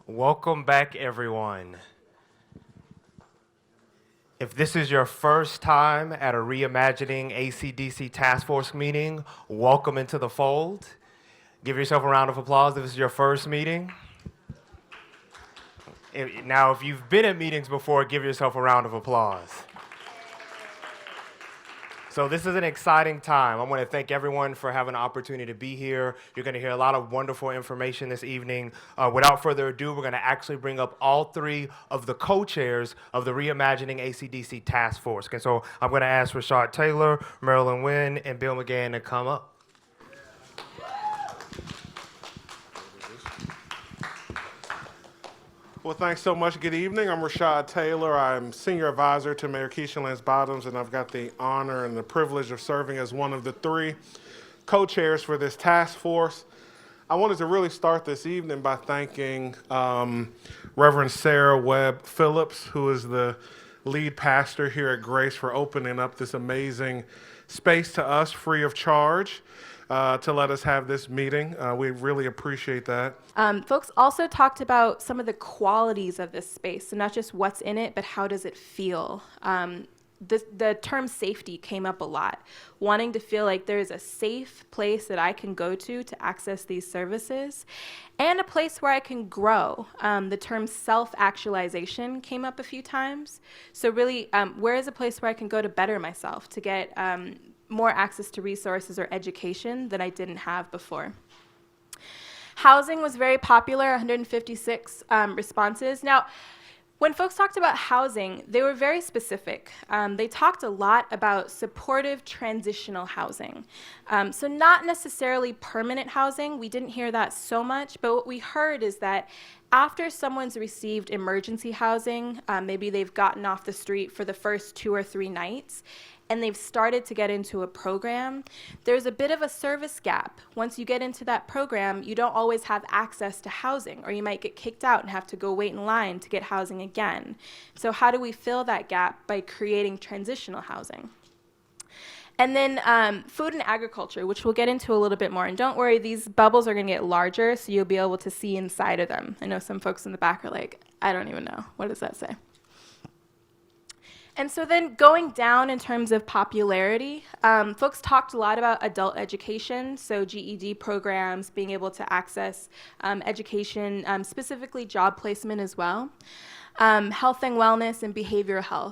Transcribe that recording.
Welcome back, everyone. If this is your first time at a Reimagining ACDC Task Force meeting, welcome into the fold. Give yourself a round of applause if this is your first meeting. Now, if you've been at meetings before, give yourself a round of applause. So this is an exciting time. I want to thank everyone for having the opportunity to be here. You're going to hear a lot of wonderful information this evening. Without further ado, we're going to actually bring up all three of the co-chairs of the Reimagining ACDC Task Force. And so I'm going to ask Rashad Taylor, Marilyn Wynn, and Bill McGann to come up. Well, thanks so much. Good evening. I'm Rashad Taylor. I'm Senior Advisor to Mayor Keisha Lance Bottoms, and I've got the honor and the privilege of serving as one of the three co-chairs for this task force. I wanted to really start this evening by thanking Reverend Sarah Webb Phillips, who is the lead pastor here at Grace, for opening up this amazing space to us free of charge. To let us have this meeting. We really appreciate that. Folks also talked about some of the qualities of this space, so not just what's in it, but how does it feel. The term safety came up a lot, wanting to feel like there is a safe place that I can go to access these services, and a place where I can grow. The term self-actualization came up a few times. So really, where is a place where I can go to better myself, to get more access to resources or education that I didn't have before. Housing was very popular, 156 responses. Now, when folks talked about housing, they were very specific. They talked a lot about supportive transitional housing. So not necessarily permanent housing. We didn't hear that so much, but what we heard is that after someone's received emergency housing, maybe they've gotten off the street for the first 2 or 3 nights, and they've started to get into a program, there's a bit of a service gap. Once you get into that program, you don't always have access to housing, or you might get kicked out and have to go wait in line to get housing again. So how do we fill that gap? By creating transitional housing. And then food and agriculture, which we'll get into a little bit more. And don't worry, these bubbles are going to get larger, so you'll be able to see inside of them. I know some folks in the back are like, I don't even know. What does that say? And so then going down in terms of popularity, folks talked a lot about adult education, so GED programs, being able to access education, specifically job placement as well. Health and wellness and behavioral health.